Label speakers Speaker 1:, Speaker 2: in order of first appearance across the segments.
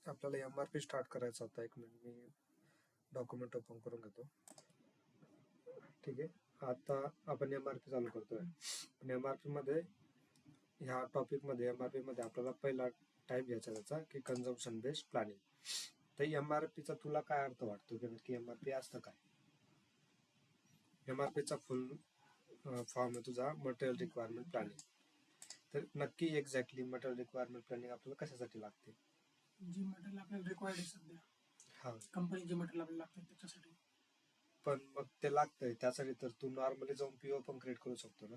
Speaker 1: आपल्याला MRP start करायचा होता. एक मिनिट, मी डॉक्युमेंट ओपन करून घेतो. ठीक आहे, आता आपण MRP चालू करतोय. पण MRP मध्ये ह्या टॉपिक मध्ये MRP मध्ये आपल्याला पहिला टाईप घ्यायचा त्याचा की कन्झम्पशन बेस्ड प्लॅनिंग. तर MRP चा तुला काय अर्थ वाटतो की नक्की MRP असतं काय? MRP चा फुल फॉर्म आहे तुझा मटेरियल रिक्वायरमेंट प्लॅनिंग. तर नक्की एक्झॅक्टली मटेरियल रिक्वायरमेंट प्लॅनिंग आपल्याला कशासाठी लागते?
Speaker 2: जी मटेरियल आपल्याला रिक्वायर्ड आहे सध्या,
Speaker 1: हा,
Speaker 2: कंपनी जे मटेरियल आपल्याला लागतं त्याच्यासाठी.
Speaker 1: पण मग ते लागतंय त्यासाठी तर तू नॉर्मली जाऊन PO पण क्रिएट करू शकतो ना.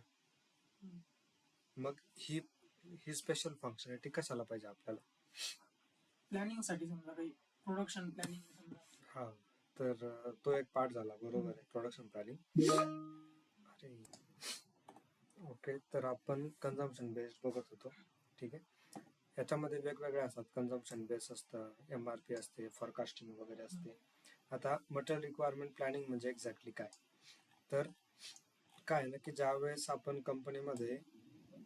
Speaker 1: मग ही स्पेशल फंक्शनॅलिटी कशाला पाहिजे आपल्याला?
Speaker 2: प्लॅनिंग साठी, समजा काही प्रोडक्शन प्लॅनिंग समजा.
Speaker 1: हा, तर तो एक पार्ट झाला, बरोबर आहे, प्रोडक्शन प्लॅनिंग. अरे ओके, तर आपण कन्झम्पशन बेस्ड बघत होतो. ठीक आहे, याच्यामध्ये वेगवेगळे असतात. कन्झम्पशन बेस्ड असतं, MRP असते, फॉरकास्टिंग वगैरे असते. आता मटेरियल रिक्वायरमेंट प्लॅनिंग म्हणजे एक्झॅक्टली काय? तर काय ना की ज्यावेळेस आपण कंपनीमध्ये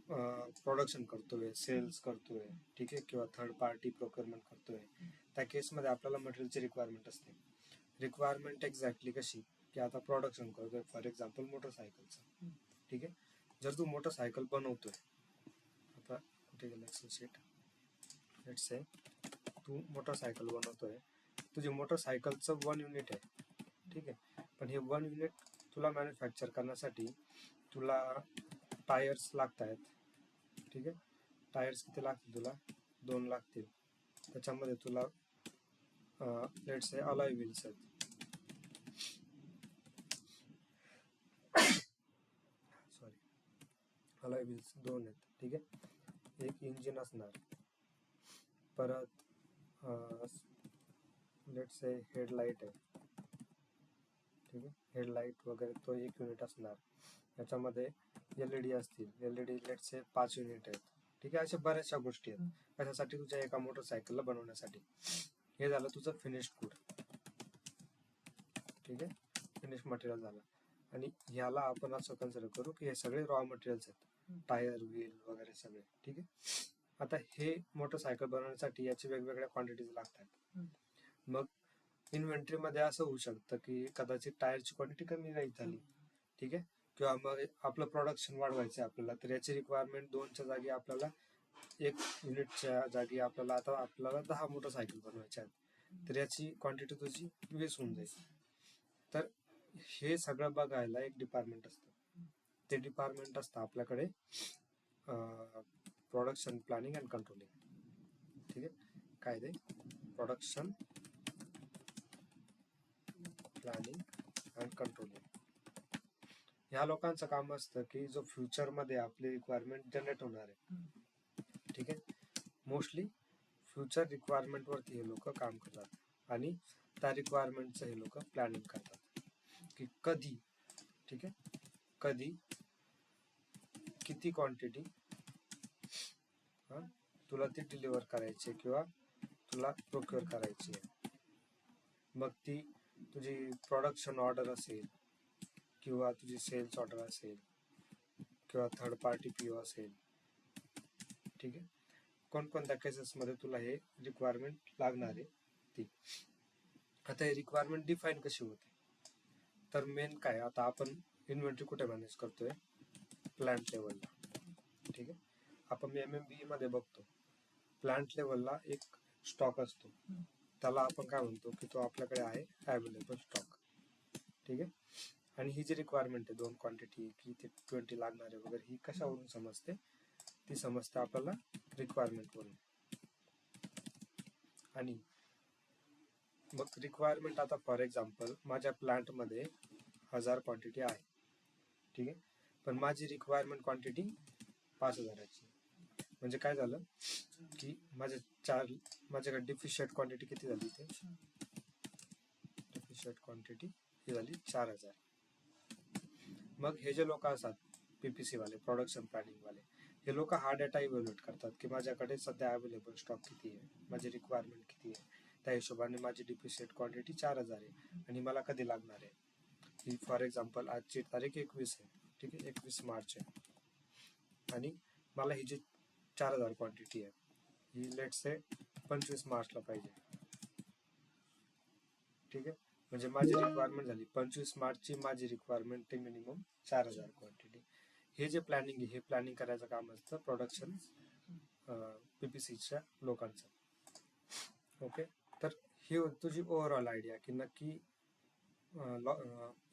Speaker 1: प्रोडक्शन करतोय, सेल्स करतोय, ठीक आहे, किंवा थर्ड पार्टी प्रोक्युरमेंट करतोय, त्या केसमध्ये आपल्याला मटेरियलची रिक्वायरमेंट असते. रिक्वायरमेंट एक्झॅक्टली कशी की आता प्रोडक्शन करतोय फॉर एक्झाम्पल मोटरसायकलचं. ठीक आहे, जर तू मोटरसायकल बनवतोय, आता कुठे गेलं एक्सेल शीट, लेट्स से तू मोटरसायकल बनवतोय, तुझी मोटरसायकलचं 1 युनिट आहे. ठीक आहे, पण हे 1 युनिट तुला मॅन्युफॅक्चर करण्यासाठी तुला टायर्स लागत आहेत. ठीक आहे, टायर्स किती लागतील तुला? 2 लागतील. त्याच्यामध्ये तुला लेट्स से अलॉय व्हील्स आहेत. सॉरी, अलॉय व्हील्स 2 आहेत. ठीक आहे, एक इंजिन असणार, परत लेट्स से हेडलाईट आहे. ठीक आहे, हेडलाईट वगैरे तो 1 युनिट असणार. याच्यामध्ये LED असतील, LED लेट्स से 5 युनिट आहेत. ठीक आहे, अशा बऱ्याचशा गोष्टी आहेत कशासाठी? तुझ्या एका मोटरसायकलला बनवण्यासाठी. हे झालं तुझं फिनिश्ड गुड. ठीक आहे, फिनिश मटेरियल झालं. आणि ह्याला आपण असं कन्सिडर करू की हे सगळे रॉ मटेरियल्स आहेत, टायर, व्हील वगैरे सगळे. ठीक आहे, आता हे मोटरसायकल बनवण्यासाठी याची वेगवेगळ्या क्वांटिटीज लागतात. मग इन्व्हेंटरीमध्ये असं होऊ शकतं की कदाचित टायरची क्वांटिटी कमी नाही झाली. ठीक आहे, किंवा मग आपलं प्रोडक्शन वाढवायचं आहे आपल्याला, तर याची रिक्वायरमेंट 2च्या जागी आपल्याला 1 युनिटच्या जागी आपल्याला 10 मोटरसायकल बनवायच्या आहेत, तर याची क्वांटिटी तुझी 20 होऊन जाईल. तर हे सगळं बघायला एक डिपार्टमेंट असतं. ते डिपार्टमेंट असतं आपल्याकडे प्रोडक्शन प्लॅनिंग अँड कंट्रोलिंग. ठीक आहे, काय ते? Production planning and controlling. ह्या लोकांचं काम असतं की जो फ्युचरमध्ये आपली रिक्वायरमेंट जनरेट होणार आहे. ठीक आहे, मोस्टली फ्युचर रिक्वायरमेंटवरती हे लोक काम करतात आणि त्या रिक्वायरमेंटचं हे लोक प्लॅनिंग करतात की कधी, ठीक आहे, कधी किती क्वांटिटी तुला ती डिलिव्हर करायची किंवा तुला प्रोक्युअर करायची आहे. मग ती तुझी प्रोडक्शन ऑर्डर असेल किंवा तुझी सेल्स ऑर्डर असेल किंवा थर्ड पार्टी PO असेल. ठीक आहे, कोणकोणत्या केसेसमध्ये तुला हे रिक्वायरमेंट लागणार आहे ती. आता हे रिक्वायरमेंट डिफाईन कशी होते? तर मेन काय, आता आपण इन्व्हेंटरी कुठे मॅनेज करतोय? प्लांट लेवलला. ठीक आहे, आपण MMBE मध्ये बघतो प्लांट लेवलला एक स्टॉक असतो, त्याला आपण काय म्हणतो की तो आपल्याकडे आहे अवेलेबल स्टॉक. ठीक आहे, आणि ही जी रिक्वायरमेंट आहे 2 क्वांटिटी की ते 20 लागणार आहे वगैरे, ही कशावरून समजते? ती समजते आपल्याला रिक्वायरमेंटवरून. आणि मग रिक्वायरमेंट, आता फॉर एक्झाम्पल माझ्या प्लांटमध्ये 1000 क्वांटिटी आहे. ठीक आहे, पण माझी रिक्वायरमेंट क्वांटिटी 5000ची. म्हणजे काय झालं की माझ्याकडे डिफिशियंट क्वांटिटी किती झाली? ते डिफिशियंट क्वांटिटी ही झाली 4000. मग हे जे लोक असतात PPC वाले, प्रोडक्शन प्लॅनिंग वाले, हे लोक हा डेटा इव्हॅल्युएट करतात की माझ्याकडे सध्या अवेलेबल स्टॉक किती आहे, माझी रिक्वायरमेंट किती आहे, त्या हिशोबाने माझी डिफिशियंट क्वांटिटी 4000 आहे आणि मला कधी लागणार आहे. ही फॉर एक्झाम्पल आजची तारीख 21 आहे. ठीक आहे, 21 मार्च आहे, आणि मला ही जी 4000 क्वांटिटी आहे ही लेट्स से 25 मार्चला पाहिजे. ठीक आहे, म्हणजे माझी रिक्वायरमेंट झाली 25 मार्चची, माझी रिक्वायरमेंट ते मिनिमम 4000 क्वांटिटी. हे जे प्लॅनिंग आहे, हे प्लॅनिंग करायचं काम असतं प्रोडक्शन पीपीसीच्या लोकांचं. ओके, तर ही होती तुझी ओव्हरऑल आयडिया की नक्की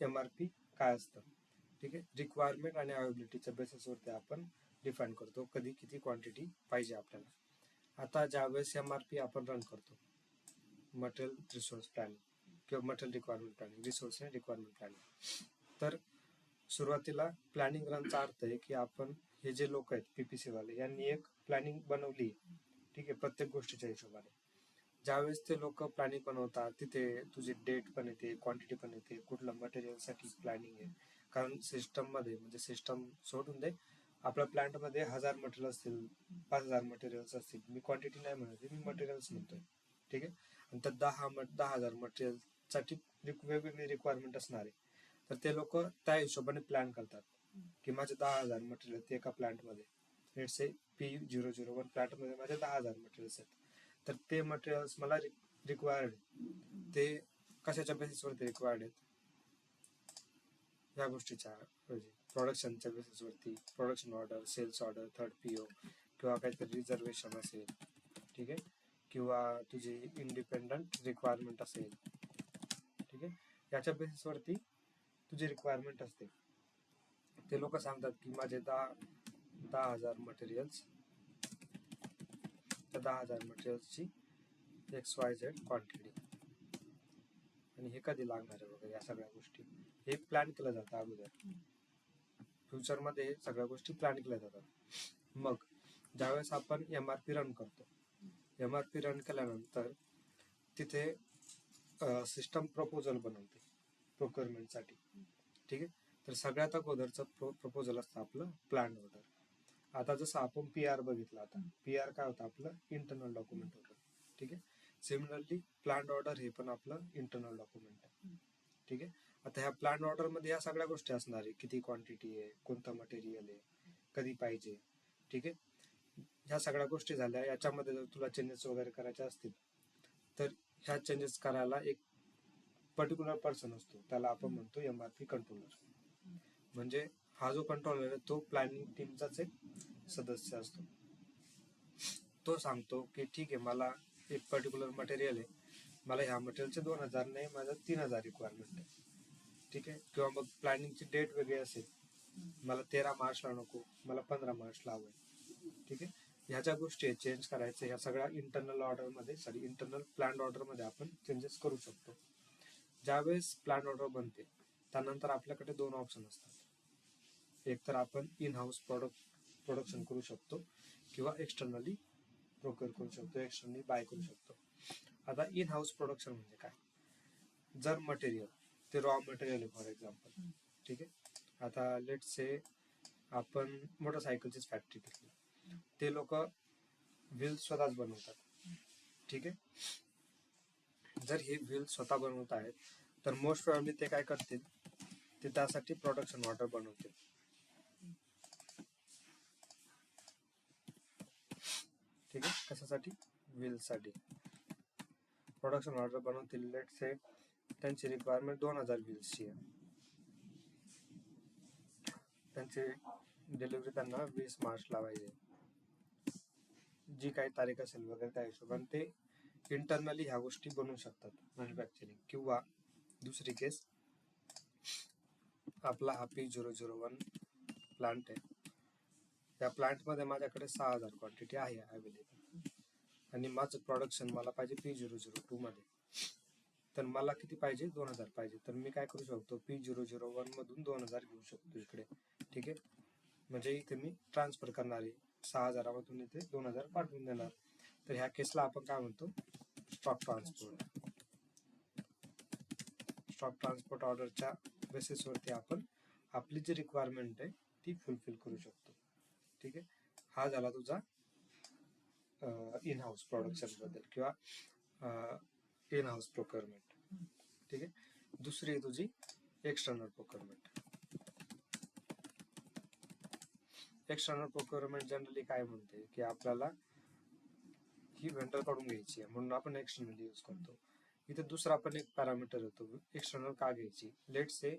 Speaker 1: MRP काय असतं. ठीक आहे, रिक्वायरमेंट आणि अवेलेबिलिटीच्या बेसिसवरती आपण डिफाईन करतो कधी किती क्वांटिटी पाहिजे आपल्याला. आता ज्यावेळेस MRP आपण रन करतो, मटेरियल रिसोर्स प्लॅनिंग किंवा मटेरियल रिक्वायरमेंट प्लॅनिंग, रिसोर्स आणि रिक्वायरमेंट प्लॅनिंग, तर सुरुवातीला प्लॅनिंग रनचा अर्थ आहे की आपण हे जे लोक आहेत पीपीसी वाले यांनी एक प्लॅनिंग बनवली. ठीक आहे, प्रत्येक गोष्टीच्या हिशोबाने. ज्यावेळेस ते लोक प्लॅनिंग बनवतात तिथे तुझी डेट पण येते, क्वांटिटी पण येते, कुठल्या मटेरियलसाठी प्लॅनिंग आहे. कारण सिस्टम मध्ये, म्हणजे सिस्टम सोडून दे, आपल्या प्लांट मध्ये 1000 मटेरियल असतील, 5000 मटेरियल्स असतील. मी क्वांटिटी नाही म्हणत, मी मटेरियल्स म्हणतोय. ठीक आहे, आणि तर 10,000 मटेरियलसाठी वेगवेगळी रिक्वायरमेंट असणार आहे. तर ते लोक त्या हिशोबाने प्लॅन करतात की माझे 10,000 मटेरियल ते एका प्लांटमध्ये, लेट्स से P001 प्लांटमध्ये माझे 10,000 मटेरियल्स आहेत. तर ते मटेरियल्स मला रिक्वायर्ड, ते कशाच्या बेसिसवरती रिक्वायर्ड आहेत, या गोष्टीच्या म्हणजे प्रोडक्शनच्या बेसिसवरती, production order, sales order, third PO किंवा काहीतरी रिझर्वेशन असेल. ठीक आहे, किंवा तुझी इंडिपेंडंट रिक्वायरमेंट असेल. ठीक आहे, याच्या बेसिसवरती तुझी रिक्वायरमेंट असते. ते लोक सांगतात की माझे 10,000 मटेरियल्स, त्या 10,000 मटेरियल्सची XYZ क्वांटिटी, आणि हे कधी लागणार आहे वगैरे, या सगळ्या गोष्टी हे प्लॅन केलं जातं अगोदर. फ्युचरमध्ये सगळ्या गोष्टी प्लॅन केल्या जातात. मग ज्यावेळेस आपण MRP रन करतो, MRP रन केल्यानंतर तिथे सिस्टम प्रपोजल बनवते प्रोक्युरमेंटसाठी. ठीक आहे, तर सगळ्यात अगोदरचं प्रपोजल असतं आपलं प्लॅन ऑर्डर. आता जसं आपण PR बघितलं, आता PR काय होतं, आपलं इंटरनल डॉक्युमेंट होतं. ठीक आहे, सिमिलरली प्लॅन ऑर्डर हे पण आपलं इंटरनल डॉक्युमेंट आहे. ठीक आहे, आता ह्या प्लॅन ऑर्डर मध्ये या सगळ्या गोष्टी असणार आहे, किती क्वांटिटी आहे, कोणतं मटेरियल आहे, कधी पाहिजे. ठीक आहे, ह्या सगळ्या गोष्टी झाल्या. याच्यामध्ये जर तुला चेंजेस वगैरे करायचे असतील तर ह्या चेंजेस करायला एक पर्टिक्युलर पर्सन असतो, त्याला आपण म्हणतो MRP कंट्रोलर. म्हणजे हा जो कंट्रोलर आहे तो प्लॅनिंग टीमचाच एक सदस्य असतो. तो सांगतो की ठीक आहे, मला एक पर्टिक्युलर मटेरियल आहे, मला ह्या मटेरियलचे 2000 नाही, माझं 3000 रिक्वायरमेंट आहे. ठीक आहे, किंवा मग प्लॅनिंगची डेट वेगळी असेल, मला 13 मार्चला नको, मला 15 मार्चला हवं. ठीक आहे, ह्या ज्या गोष्टी आहेत चेंज करायचं, ह्या सगळ्या इंटरनल ऑर्डरमध्ये, इंटरनल प्लॅन ऑर्डरमध्ये आपण चेंजेस करू शकतो. ज्यावेळेस प्लॅन ऑर्डर बनते त्यानंतर आपल्याकडे 2 ऑप्शन असतात. एक तर आपण इन हाऊस प्रोडक्शन करू शकतो किंवा एक्सटर्नली प्रोक्युअर करू शकतो, एक्सटर्नली बाय करू शकतो. आता इन हाऊस प्रोडक्शन म्हणजे काय, जर मटेरियल ते रॉ मटेरियल आहे फॉर एक्झाम्पल. ठीक आहे, आता लेट्स से आपण मोटरसायकलचीच फॅक्टरी घेतली, ते लोक व्हील स्वतःच बनवतात. ठीक आहे, जर हे व्हील स्वतः बनवत आहेत तर मोस्ट प्रॉब्ली ते काय करतील, ते त्यासाठी प्रोडक्शन ऑर्डर बनवतील. ठीक आहे, कशासाठी, व्हीलसाठी प्रोडक्शन ऑर्डर बनवतील. लेट्स से त्यांची रिक्वायरमेंट 2000 व्हील्सची आहे, त्यांची डिलिव्हरी त्यांना 20 मार्चला पाहिजे, जी काही तारीख असेल वगैरे त्या हिशोबाने ते इंटरनली ह्या गोष्टी बनवू शकतात मॅन्युफॅक्चरिंग. किंवा दुसरी केस, आपला हा P001 प्लांट आहे, त्या प्लांटमध्ये माझ्याकडे 6000 क्वांटिटी आहे अवेलेबल, आणि माझं प्रोडक्शन मला पाहिजे P002 मध्ये, तर मला किती पाहिजे, 2000 पाहिजे. तर मी काय करू शकतो, P001 मधून 2000 घेऊ शकतो इकडे. ठीक आहे, म्हणजे इथे मी ट्रान्सफर करणार आहे, 6000 मधून इथे 2000 पाठवून देणार. तर ह्या केसला आपण काय म्हणतो, स्टॉक ट्रान्सपोर्ट. स्टॉक ट्रान्सपोर्ट ऑर्डरच्या बेसिसवरती आपण आपली जी रिक्वायरमेंट आहे ती फुलफिल करू शकतो. ठीक आहे, हा झाला तुझा इन हाऊस प्रोडक्शन बद्दल किंवा इन हाऊस प्रोक्युरमेंट. ठीक आहे, दुसरी आहे तुझी external procurement. External procurement generally काय म्हणते की आपल्याला ही व्हेंडर कडून घ्यायची आहे म्हणून आपण एक्सटर्नल यूज करतो. इथे दुसरा पण एक पॅरामीटर येतो एक्सटर्नल का घ्यायची. लेट से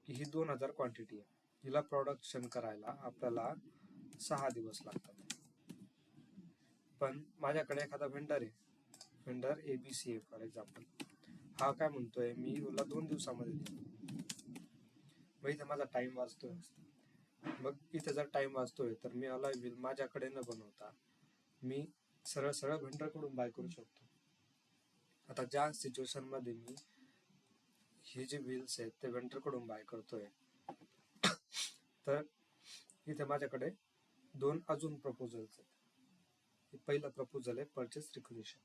Speaker 1: की ही 2000 क्वांटिटी आहे, हिला प्रोडक्शन करायला आपल्याला 6 दिवस लागतात. पण माझ्याकडे एखादा व्हेंडर आहे, व्हेंडर ABC आहे फॉर एक्झाम्पल, हा काय म्हणतोय मी तुला 2 दिवसामध्ये देतो. मग इथे माझा टाइम वाचतोय. मग इथे जर टाइम वाचतोय तर मी अलॉय व्हील माझ्याकडे न बनवता मी सरळ सरळ व्हेंडर कडून बाय करू शकतो. आता ज्या सिच्युएशन मध्ये मी हे जे व्हील्स आहेत ते व्हेंडर कडून बाय करतोय, तर इथे माझ्याकडे 2 अजून प्रपोजल्स आहेत. पहिला प्रपोजल आहे परचेस रिक्विजिशन,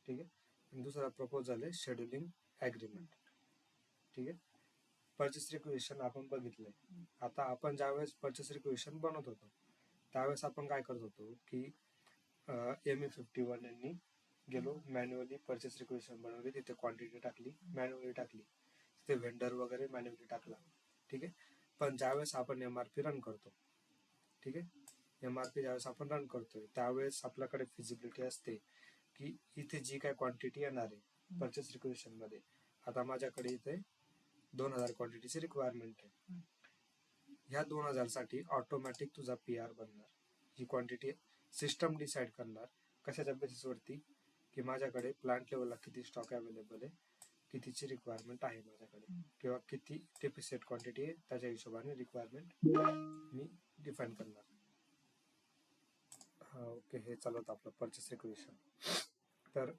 Speaker 1: ठीक आहे, आणि दुसरा प्रपोजल आहे शेड्युलिंग ऍग्रीमेंट. ठीक आहे. परचेस रिक्विजिशन आपण बघितलंय. आता आपण ज्यावेळेस परचेस रिक्विजिशन बनवत होतो त्यावेळेस आपण काय करत होतो की ME51 यांनी गेलो मॅन्युअली परचेस रिक्विजिशन बनवली, तिथे क्वांटिटी टाकली, मॅन्युअली टाकली, तिथे व्हेंडर वगैरे मॅन्युअली टाकला. ठीक आहे. पण ज्यावेळेस आपण MRP रन करतो, ठीक आहे, MRP ज्यावेळेस आपण रन करतोय त्यावेळेस आपल्याकडे फिजिबिलिटी असते की इथे जी काय क्वांटिटी येणार आहे परचेस रिक्विजिशन मध्ये, आता माझ्याकडे इथे 2000 क्वांटिटीची रिक्वायरमेंट आहे. ह्या 2000 साठी ऑटोमॅटिक तुझा PR बनणार. ही क्वांटिटी सिस्टम डिसाइड करणार कशाच्या बेसिसवरती की माझ्याकडे प्लांट लेवलला किती स्टॉक अवेलेबल आहे, कितीची रिक्वायरमेंट आहे माझ्याकडे, किंवा किती टीपी सेट क्वांटिटी आहे त्याच्या हिशोबाने रिक्वायरमेंट मी डिफाईन करणार. हा ओके, हे चालवतं आपलं परचेस रिक्विजिशन. तर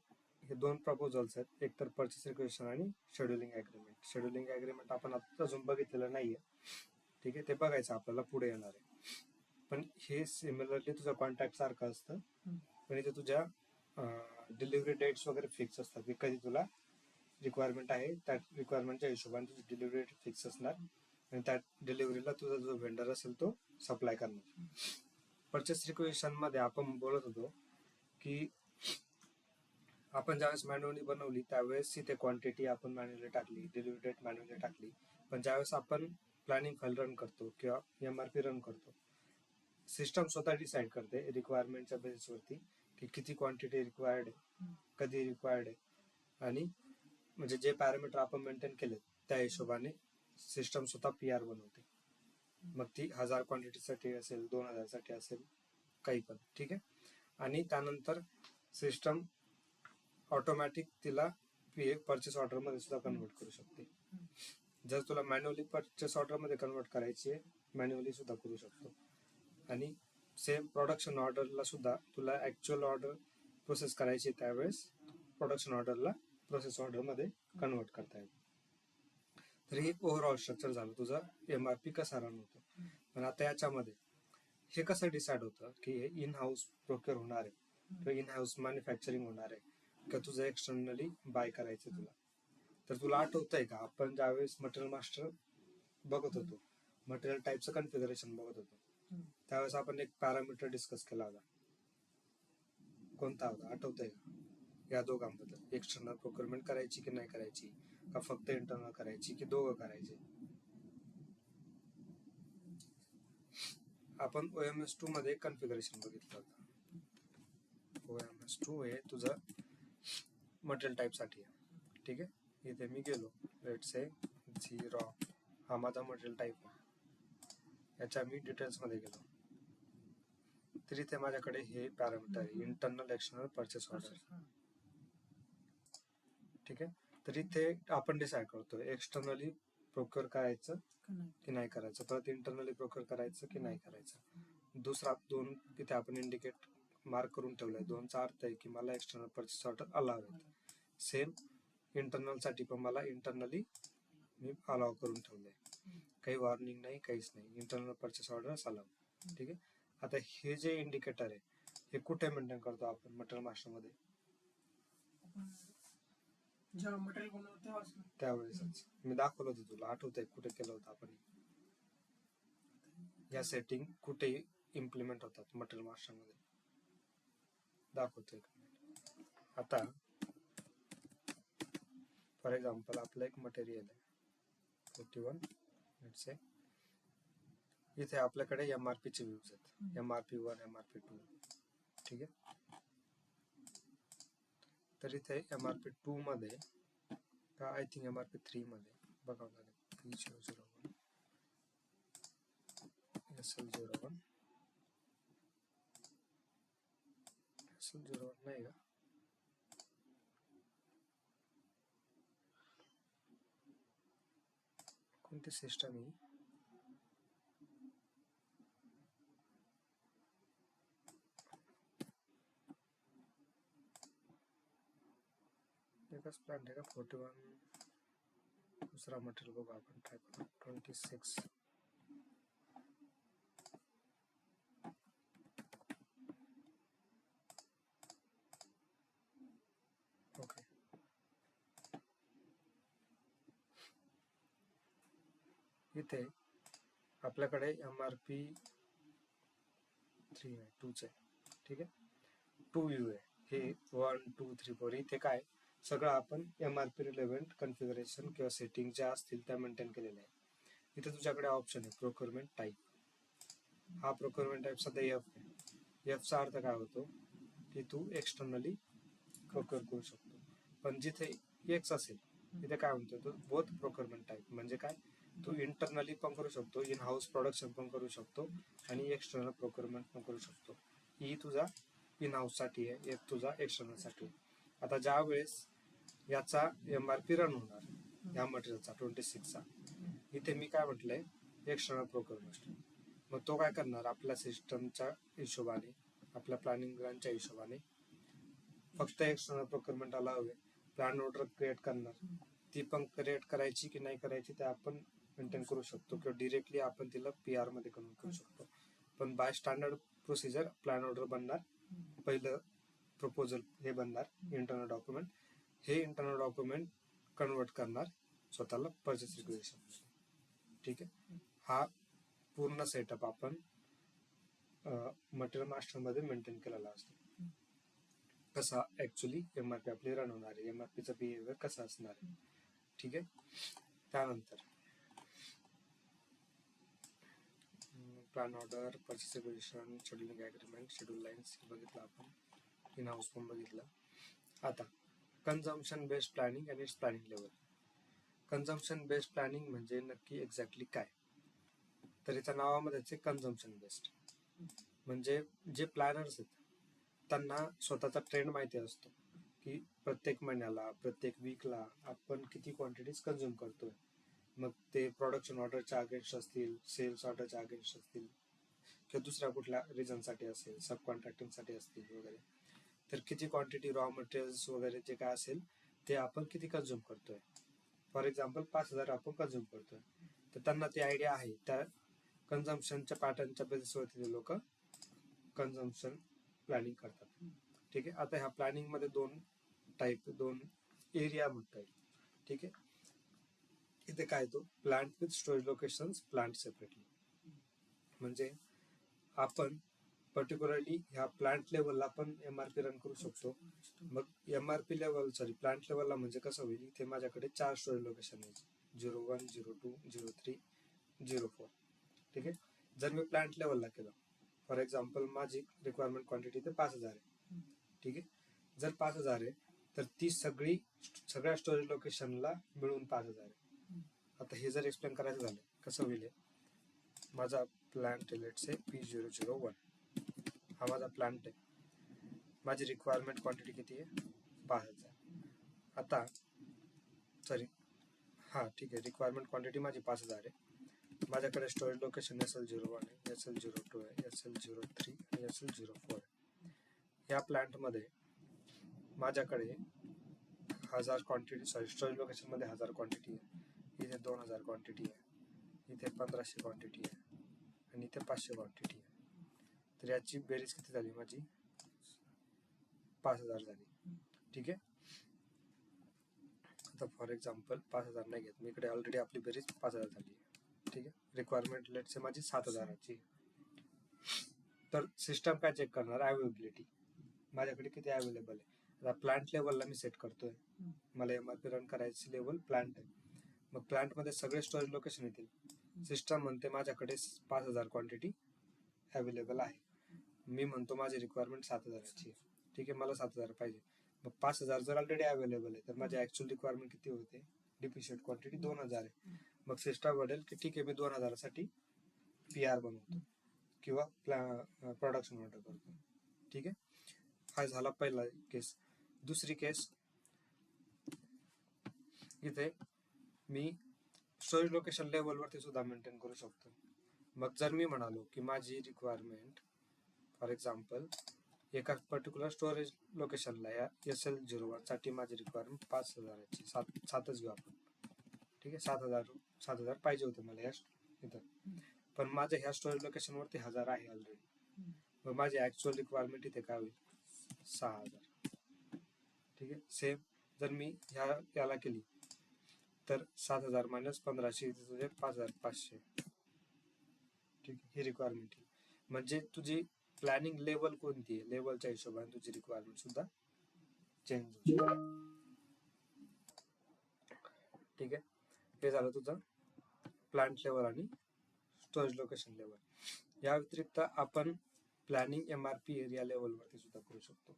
Speaker 1: हे 2 प्रपोजल्स आहेत, एक तर परचेस रिक्विजिशन आणि शेड्युलिंग ऍग्रीमेंट. शेड्युलिंग ऍग्रीमेंट आपण अजून बघितलेलं नाहीये, ठीक आहे, ते बघायचं आपल्याला पुढे येणार आहे. पण हे सिमिलरली तुझं कॉन्ट्रॅक्ट सारखं असतं, पण इथे तुझ्या डिलिव्हरी डेट्स वगैरे फिक्स असतात की कधी तुला रिक्वायरमेंट आहे त्या रिक्वायरमेंटच्या हिशोबाने तुझी डिलिव्हरी डेट फिक्स असणार आणि त्या डिलिव्हरीला तुझा जो व्हेंडर असेल तो सप्लाय करणार. परचेस रिक्विजिशन मध्ये आपण बोलत होतो की आपण ज्यावेळेस मॅन्युअली बनवली त्यावेळेस इथे क्वांटिटी आपण मॅन्युअली टाकली, डिलिव्हरी डेट मॅन्युअली टाकली, पण ज्यावेळेस आपण प्लॅनिंग फाईल रन करतो किंवा MRP रन करतो, सिस्टम स्वतः डिसाइड करते रिक्वायरमेंटच्या बेसिसवरती की किती क्वांटिटी रिक्वायर्ड आहे, कधी रिक्वायर्ड आहे, आणि म्हणजे जे पॅरामीटर आपण मेंटेन केले त्या हिशोबाने सिस्टम स्वतः PR बनवते. मग ती 1000 क्वांटिटीसाठी असेल, 2000 साठी असेल, काही पण, ठीक आहे. आणि त्यानंतर सिस्टम ऑटोमॅटिक तिला परचेस ऑर्डर मध्ये सुद्धा कन्वर्ट करू शकते. जर तुला मॅन्युअली परचेस ऑर्डर मध्ये कन्वर्ट करायची आहे, मॅन्युअली सुद्धा करू शकतो. आणि सेम प्रोडक्शन ऑर्डरला सुद्धा तुला ऍक्च्युअल ऑर्डर प्रोसेस करायची त्यावेळेस प्रोडक्शन ऑर्डरला प्रोसेस ऑर्डर मध्ये कन्वर्ट करता येईल. तर हे ओव्हरऑल स्ट्रक्चर झालं तुझा MRP कसा रन होतो. पण आता याच्यामध्ये हे कसं डिसाइड होतं की हे इन हाऊस प्रोक्युअर होणार आहे किंवा इन हाऊस मॅन्युफॅक्चरिंग होणार आहे किंवा तुझं एक्सटर्नली बाय करायचं तुला. तर तुला आठवतंय का आपण ज्यावेळेस मटेरियल मास्टर बघत होतो, मटेरियल टाईपचं कन्फिगरेशन बघत होतो, त्यावेळेस आपण एक पॅरामीटर डिस्कस केला होता. कोणता होता आठवतंय का? या दोघांबद्दल, एक्सटर्नल प्रोक्युरमेंट करायची की नाही करायची, का फक्त इंटरनल करायची की दोघं करायचे. आपण OMS2 मध्ये कन्फिगरेशन बघितलं होतं. OMS2 हे तुझं मटेरियल टाईप साठी आहे, ठीक आहे. इथे मी गेलो, लेट्स से 0, हा माझा मटेरियल टाईप आहे, याच्या मी डिटेल्स मध्ये गेलो, तर इथे माझ्याकडे हे पॅरामीटर आहे इंटरनल एक्सटर्नल परचेस ऑर्डर, ठीक आहे. तर इथे आपण डिसाइड करतो एक्सटर्नली प्रोक्युअर करायचं की नाही करायचं, परत इंटरनली प्रोक्युअर करायचं की नाही करायचं. दुसरा 2 तिथे आपण इंडिकेट मार्क करून ठेवलंय, 2चा अर्थ आहे की मला एक्सटर्नल परचेस ऑर्डर अलाव आहे. सेम इंटरनल साठी पण मला इंटरनली मी अलाव करून ठेवलंय, काही वॉर्निंग नाही, काहीच नाही, इंटरनल परचेस ऑर्डर अलाव, ठीक आहे. आता हे जे इंडिकेटर आहे हे कुठे मेंटेन करतो आपण मटेरियल मास्टर मध्ये,
Speaker 2: जेव्हा मटेरियल बनवतो
Speaker 1: त्यावेळेसच मी दाखवलं होतं तुला, आठवतंय कुठे केलं होतं आपण. या सेटिंग कुठे इम्प्लिमेंट होतात मटेरियल मास्टर मध्ये दाखवतोय. आता फॉर एक्झाम्पल आपलं एक मटेरियल आहे 41, लेट्स से इथे आपल्याकडे MRP चे व्ह्यूज आहेत, MRP1, MRP2, ठीक आहे. तर इथे MRP 2 मध्ये का आय थिंक MRP 3 मध्ये बघावं लागेल. P001 SL01 SL01 नाही का? कोणती सिस्टम आहे? एकच प्लांट आहे का? 41 दुसरा मटेरियल बघू आपण ट्राय करू. 26 ओके. इथे आपल्याकडे MRP 3 आहे, 2 आहे. ठीक आहे, 2U आहे. हे 1 2 3 4 इथे काय सगळं आपण MRP रिलेव्हंट कॉन्फिगरेशन किंवा सेटिंग ज्या असतील त्या मेंटेन केलेल्या आहे. इथे तुझ्याकडे ऑप्शन आहे प्रोक्युरमेंट टाईप. हा प्रोक्युरमेंट टाईप सध्या F आहे. Fचा अर्थ काय होतो की तू एक्सटर्नली प्रोक्युअर करू शकतो. पण जिथे X असेल तिथे काय म्हणतो तो बोथ प्रोक्युरमेंट टाईप. म्हणजे काय, तू इंटरनली पण करू शकतो, इन हाऊस प्रोडक्शन पण करू शकतो आणि एक्सटर्नल प्रोक्युरमेंट पण करू शकतो. ही तुझा इन हाऊस साठी आहे, एक तुझा एक्सटर्नल साठी. आता ज्या वेळेस याचा MRP रन होणार या मटेरियलचा 26चा, इथे मी काय म्हटलंय एक्सटर्नल प्रोक्युरमेंट. मग तो काय करणार आपल्या सिस्टमच्या हिशोबाने, आपल्या प्लॅनिंगच्या हिशोबाने फक्त एक्सटर्नल प्रोक्युरमेंट आला हवे. प्लॅन ऑर्डर क्रिएट करणार, ती पण क्रिएट करायची की नाही करायची ते आपण मेंटेन करू शकतो किंवा डिरेक्टली आपण तिला PR मध्ये कन्वर्ट करू शकतो. पण by standard procedure plan order बनणार, पहिलं प्रपोजल हे बनणार इंटरनल डॉक्युमेंट. हे इंटरनल डॉक्युमेंट कन्वर्ट करणार स्वतःला परचेस रिक्वेशन. ठीक आहे, हा पूर्ण सेटअप आपण मटेरियल मास्टर मध्ये मेंटेन केलेला असतो. कसा ऍक्च्युली MRP आपली रन होणार आहे, MRPचा बिहेवियर कसा असणार आहे. ठीक आहे, त्यानंतर plan order, purchase requisition, scheduling agreement, schedule lines बघितलं आपण, इन हाऊस पण बघितलं. आता कन्झम्पशन बेस्ड प्लॅनिंग आणि it's planning level. Consumption based planning म्हणजे नक्की एक्झॅक्टली काय, तर याच्या नावामध्येच आहे कन्झम्पशन बेस्ड. म्हणजे जे प्लॅनर्स आहेत त्यांना स्वतःचा ट्रेंड माहिती असतो की प्रत्येक महिन्याला प्रत्येक वीकला आपण किती क्वांटिटीज कन्झ्युम करतोय. मग ते प्रोडक्शन ऑर्डरच्या अगेन्स्ट असतील, सेल्स ऑर्डरच्या अगेन्स्ट असतील किंवा दुसऱ्या कुठल्या रिझनसाठी असेल, सब कॉन्ट्रॅक्टिंगसाठी असतील वगैरे. तर किती क्वांटिटी रॉ मटेरियल्स वगैरे जे काय असेल ते आपण किती कन्झ्युम करतोय. फॉर एक्झाम्पल 5,000 आपण कन्झ्युम करतोय, तर त्यांना ती आयडिया आहे. त्या कन्झम्पशनच्या पॅटर्नच्या बेसिसवरती ते लोक कन्झम्पशन प्लॅनिंग करतात. ठीक आहे, आता ह्या प्लॅनिंग मध्ये दोन एरिया म्हणता येईल. ठीक आहे, इथे काय तो plant with storage locations, plant separately. म्हणजे आपण पर्टिक्युलरली ह्या प्लांट लेवलला पण MRP रन करू शकतो. मग MRP लेवल प्लांट लेवलला म्हणजे कसं होईल, इथे माझ्याकडे 4 स्टोरेज लोकेशन आहे, 01 02 03 04. ठीक आहे, जर मी प्लांट लेवलला केलं फॉर एक्झाम्पल माझी रिक्वायरमेंट क्वांटिटी ते 5,000 आहे. ठीक आहे, जर 5,000 आहे तर ती सगळ्या स्टोरेज लोकेशनला मिळून 5,000 आहे. आता हे जर एक्सप्लेन करायचं झालं कसं होईल, माझा प्लांट लेट्स से P001 हा माझा प्लांट आहे. माझी रिक्वायरमेंट क्वांटिटी किती आहे 5,000. आता ठीक आहे, रिक्वायरमेंट क्वांटिटी माझी 5,000 आहे. माझ्याकडे स्टोरेज लोकेशन SL01 आहे, SL02 आहे, SL03 आणि SL04 आहे. या प्लांटमध्ये माझ्याकडे 1000 क्वांटिटी स्टोरेज लोकेशन मध्ये 1000 क्वांटिटी आहे, इथे 2000 क्वांटिटी आहे, इथे 1500 क्वांटिटी आहे आणि इथे 500 क्वांटिटी आहे. तर याची बेरीज किती झाली माझी 5,000 झाली. ठीक आहे, आता फॉर एक्झाम्पल 5,000 नाही घेत मी, इकडे ऑलरेडी आपली बेरीज 5,000 झाली आहे. ठीक आहे, रिक्वायरमेंट लेटचे माझी 7,000ची. तर सिस्टम काय चेक करणार, अवेलेबिलिटी माझ्याकडे किती अवेलेबल आहे. आता प्लांट लेवलला मी सेट करतोय, मला MRP रन करायची लेवल प्लांट आहे. मग प्लांट मध्ये सगळे स्टोरेज लोकेशन येतील. सिस्टम म्हणते माझ्याकडे 5,000 क्वांटिटी अवेलेबल आहे. मी म्हणतो माझी रिक्वायरमेंट 7,000ची आहे. ठीक आहे, मला 7,000 पाहिजे. मग 5,000 जर ऑलरेडी अवेलेबल आहे तर माझी ऍक्च्युअल रिक्वायरमेंट किती होते, डिप्रिशिएट क्वांटिटी 2,000 आहे. मग सिस्टम म्हणेल की ठीक आहे मी 2,000 साठी PR बनवतो किंवा प्रोडक्शन ऑर्डर करतो. ठीक आहे, हा झाला पहिला केस. दुसरी केस, इथे मी स्टोरेज लोकेशन लेवलवरती सुद्धा मेंटेन करू शकतो. मग जर मी म्हणालो की माझी रिक्वायरमेंट फॉर एक्झाम्पल एका पर्टिक्युलर स्टोरेज लोकेशनला या SL01 साठी माझी रिक्वायरमेंट 5,000ची, सातच घेऊ आपण. ठीक आहे, 7,000 पाहिजे होते मला इथं, पण माझ्या ह्या स्टोरेज लोकेशनवरती 1,000 आहे ऑलरेडी. मग माझी ऍक्च्युअल रिक्वायरमेंट इथे काय होईल, 6,000. ठीक आहे, सेम जर मी याला केली तर 7,000 मायनस 1,500 तुझे 5,500. ठीक आहे, ही रिक्वायरमेंट. म्हणजे तुझी प्लॅनिंग लेवल कोणती आहे, लेवलच्या हिशोबाने तुझी रिक्वायरमेंट सुद्धा चेंज होईल. ठीक आहे, हे झालं तुझं प्लांट लेवल आणि स्टोरेज लोकेशन लेवल. या व्यतिरिक्त आपण प्लॅनिंग MRP एरिया लेवलवरती सुद्धा करू शकतो.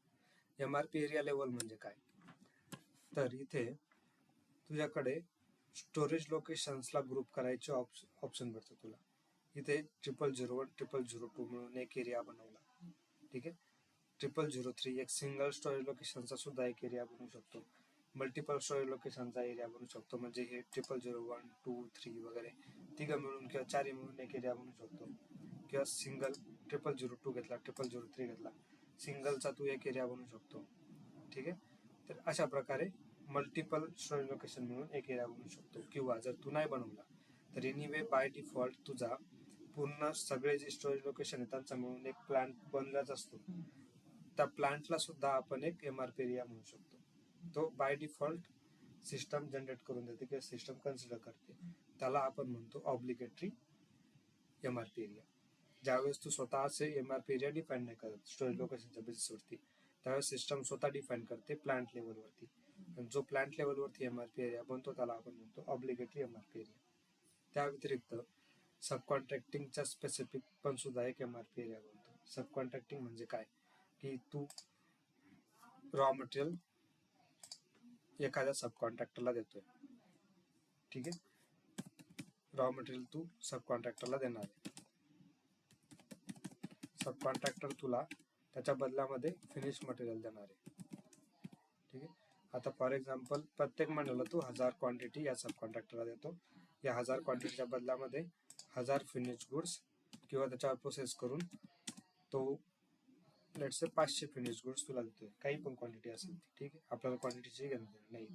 Speaker 1: MRP एरिया लेवल म्हणजे काय, तर इथे तुझ्याकडे स्टोरेज लोकेशन्सला ग्रुप करायचे ऑप्शन भेटतो तुला. इथे 0001, 0002 मिळून एक एरिया बनवला. ठीक आहे, 0003 एक सिंगल स्टोरेज लोकेशनचा सुद्धा एक एरिया बनवू शकतो. मल्टिपल स्टोरेज लोकेशनचा एरिया बनवू शकतो. म्हणजे हे 0001, 2, 3 वगैरे तिघं मिळून किंवा चारही मिळून एक एरिया बनवू शकतो. किंवा सिंगल 0002 घेतला, 0003 घेतला, सिंगलचा तू एक एरिया बनवू शकतो. ठीक आहे, तर अशा प्रकारे मल्टिपल स्टोरेज लोकेशन मिळून एक एरिया बनवू शकतो. किंवा जर तू नाही बनवला तर एनिवे बाय डिफॉल्ट तुझा पूर्ण सगळे जे स्टोरेज लोकेशन आहे त्यांचा मिळून एक प्लांट बनलाच असतो. त्या प्लांटला सुद्धा आपण एक MRP एरिया म्हणू शकतो. तो बाय डिफॉल्ट सिस्टम जनरेट करून देते किंवा सिस्टम कन्सिडर करते. त्याला आपण म्हणतो ऑब्लिगेटरी MRP एरिया. ज्यावेळेस तू स्वतः असे MRP एरिया डिफाईन नाही करत स्टोरेज लोकेशनच्या बेसिसवरती, त्यावेळेस सिस्टम स्वतः डिफाईन करते प्लांट लेवलवरती. जो प्लांट लेवलवरती MRP एरिया बनतो त्याला आपण म्हणतो ऑब्लिगेटरी MRP एरिया. त्या व्यतिरिक्त सब कॉन्ट्रॅक्टिंगच्या स्पेसिफिक पण सुद्धा एक MRP एरिया बनतो. सब कॉन्ट्रॅक्टिंग म्हणजे काय, की तू रॉ मटेरियल एखाद्या सब कॉन्ट्रॅक्टरला देतोय. ठीक आहे, रॉ मटेरियल तू सब कॉन्ट्रॅक्टरला देणार आहे. सब कॉन्ट्रॅक्टर तुला त्याच्या बदल्यामध्ये फिनिश मटेरियल देणार आहे. ठीक आहे, आता फॉर एक्झाम्पल प्रत्येक महिन्याला तू 1000 क्वांटिटी या सब कॉन्ट्रॅक्टरला देतो. या 1000 क्वांटिटीच्या बदल्यामध्ये 1000 फिनिश गुड्स किंवा त्याच्यावर प्रोसेस करून तो लेट्स से 500 फिनिश गुड्स तुला देतोय, काही पण क्वांटिटी असेल ती. ठीक आहे, आपल्याला क्वांटिटीची घेणं नाही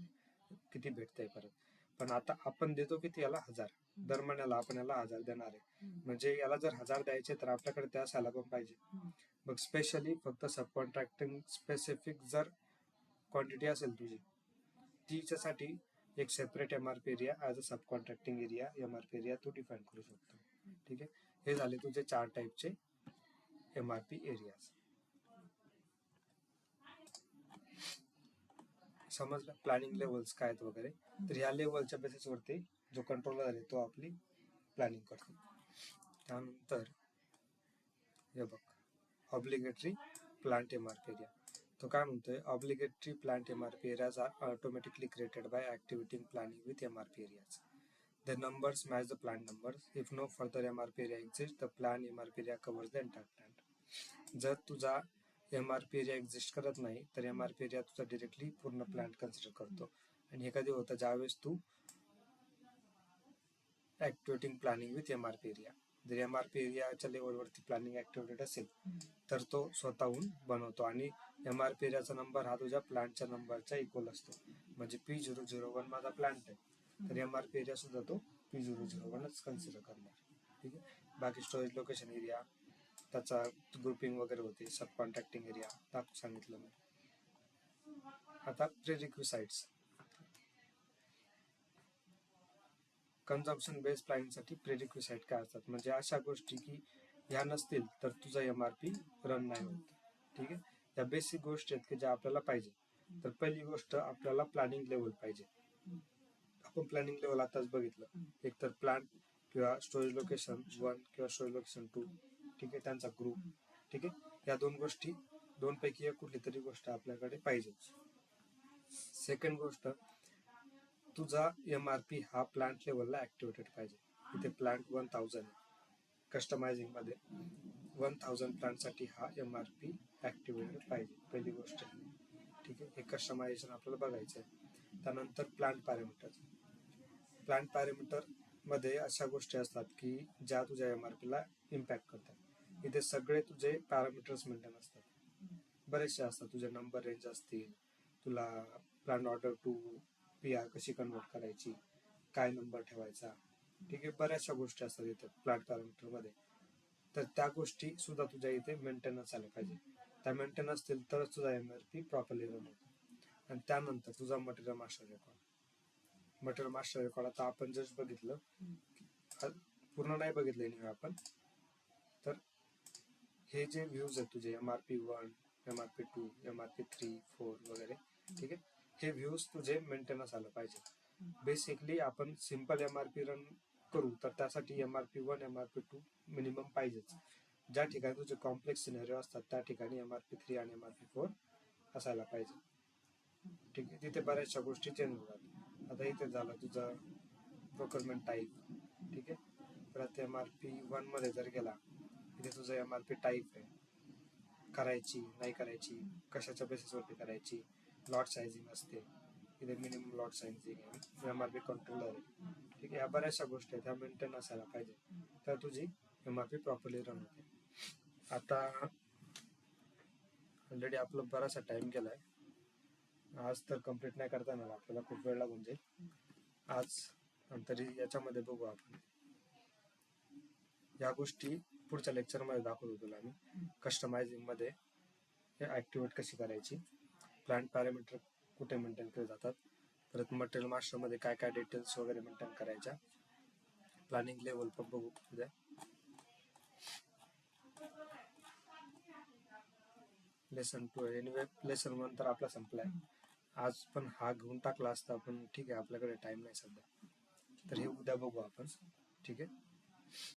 Speaker 1: किती भेटतंय परत, पण आता आपण देतो किती याला 1000. दर महिन्याला आपण याला 1000 देणार आहे. म्हणजे याला जर 1000 द्यायचे तर आपल्याकडे त्या असायला पण पाहिजे. मग स्पेशली फक्त सब कॉन्ट्रॅक्टिंग स्पेसिफिक जर क्वांटिटी असेल तुझी, तिच्यासाठी एक separate MRP area as a sub contracting area MRP area तू डिफाईन करू शकतो. ठीक आहे, हे झाले तुझे 4 टाईपचे MRP एरियाज. समजलं प्लॅनिंग लेवल्स काय आहेत वगैरे. तर ह्या लेवलच्या बेसिसवरती जो कंट्रोलर आहे तो आपली प्लॅनिंग करतो. त्यानंतर हे बघ, ऑब्लिगेटरी प्लांट MRP एरिया. तो काय म्हणतोय, obligatory plant MRP areas are automatically created by activating planning with MRP areas. The numbers match the plant numbers. If no further MRP area exists, the plan MRP area covers the entire plant. जर तुझा MRP area exist करत नाही तर MRP area तुझा directly पूर्ण plant consider करतो. आणि हे कधी होतं, ज्यावेळेस तू activating planning with MRP area. जर MRP एरियाच्या लेवलवरती प्लॅनिंग ऍक्टिव्हेटेड असेल तर तो स्वतःहून बनवतो आणि MRP एरियाचा नंबर हा तुझ्या प्लांटच्या नंबरच्या इक्वल असतो. म्हणजे P001 माझा प्लांट आहे तर MRP एरिया सुद्धा तो P001च कन्सिडर करणार. ठीक आहे, बाकी स्टोरेज लोकेशन एरिया त्याचा ग्रुपिंग वगैरे होते. सब कॉन्ट्रॅक्टिंग एरिया सांगितलं मी. आता प्रेरिक्विसाइट्स. कन्झम्पशन बेस्ड प्लॅनिंगसाठी प्रेरिक्विसाइट काय असतात, म्हणजे अशा गोष्टी की ह्या नसतील तर तुझा MRP रन नाही होत. ठीक आहे, या बेसिक गोष्टी आहेत की ज्या आपल्याला पाहिजे. तर पहिली गोष्ट आपल्याला प्लॅनिंग लेवल पाहिजे. आपण प्लॅनिंग लेवल आताच बघितलं, एक तर प्लांट किंवा स्टोरेज लोकेशन 1 किंवा स्टोरेज लोकेशन 2. ठीक आहे, त्यांचा ग्रुप. ठीक आहे, या दोन गोष्टी, दोन पैकी एक कुठली तरी गोष्ट आपल्याकडे पाहिजेच. सेकंड गोष्ट, तुझा MRP हा प्लांट लेवलला ऍक्टिव्हेटेड पाहिजे. इथे प्लांट 1000 आहे. कस्टमायझिंग मध्ये 1000 प्लांटसाठी हा MRP ऍक्टिव्हेटेड पाहिजे, पहिली गोष्ट. ठीक आहे, हे कस्टमायझेशन आपल्याला बघायचं आहे. त्यानंतर प्लांट पॅरामीटर मध्ये अशा गोष्टी असतात की ज्या तुझ्या MRP ला इम्पॅक्ट करतात. इथे सगळे तुझे पॅरामीटर्स मेंटेन असतात. बरेचसे असतात, तुझे नंबर रेंज असतील, तुला प्लांट ऑर्डर टू PR कशी कन्वर्ट करायची, काय नंबर ठेवायचा. ठीक आहे, बऱ्याचशा गोष्टी असतात इथे प्लांट पॅरामीटर मध्ये. तर त्या गोष्टी सुद्धा तुझ्या इथे मेंटेनन्स आल्या पाहिजे. त्या मेंटेन असतील तरच तुझा MRP प्रॉपरली रन होतो. आणि त्यानंतर तुझा मटेरियल मास्टर रेकॉर्ड आता आपण जस्ट बघितलं, पूर्ण नाही बघितलं anyway आपण. तर हे जे व्ह्यूज आहेत तुझे MRP 1, MRP 2, MRP 3, 4 वगैरे, ठीक आहे, हे व्ह्यूज तुझे मेंटेनन्स आलं पाहिजे. बेसिकली आपण सिम्पल MRP रन करू तर त्यासाठी MRP 1, MRP 2 मिनिमम पाहिजेच. ज्या ठिकाणी तुझे कॉम्प्लेक्स सिनेरिओ असतात त्या ठिकाणी MRP 3 आणि MRP 4 असायला पाहिजे. ठीक आहे, तिथे बऱ्याचशा गोष्टी चेंज होतात. आता इथे झालं तुझं प्रोक्युरमेंट टाईप. ठीक आहे, परत MRP 1 मध्ये जर गेला, इथे तुझं MRP टाईप आहे, करायची नाही करायची, कशाच्या बेसिसवरती करायची, लॉट सायझिंग असते, इथे मिनिमम लॉट सायझिंग आहे, MRP कंट्रोलर आहे. ठीक आहे, या बऱ्याचशा गोष्टी आहेत, ह्या मेंटेन असायला पाहिजे, तर तुझी MRP प्रॉपरली रन होते. आता ऑलरेडी आपला बराचसा टाइम गेलाय, आज तर कम्प्लीट नाही करता येणार आपल्याला, खूप वेळ लागून जाईल आज. तरी याच्यामध्ये बघू आपण, या गोष्टी पुढच्या लेक्चरमध्ये दाखवतो तुला मी. कस्टमायझिंग मध्ये हे ऍक्टिव्हेट कशी करायची, प्लांट पॅरामीटर कुठे मेंटेन केले जातात, परत मटेरियल मास्टर मध्ये काय काय डिटेल्स वगैरे मेंटेन करायच्या, प्लॅनिंग लेवल पण बघू उद्या. लेसन 2 एनिवे, लेसन 1 तर आपला संपलाय आज, पण हा घेऊन टाकला असता पण ठीक आहे, आपल्याकडे टाइम नाही सध्या, तर हे उद्या बघू आपण. ठीक आहे.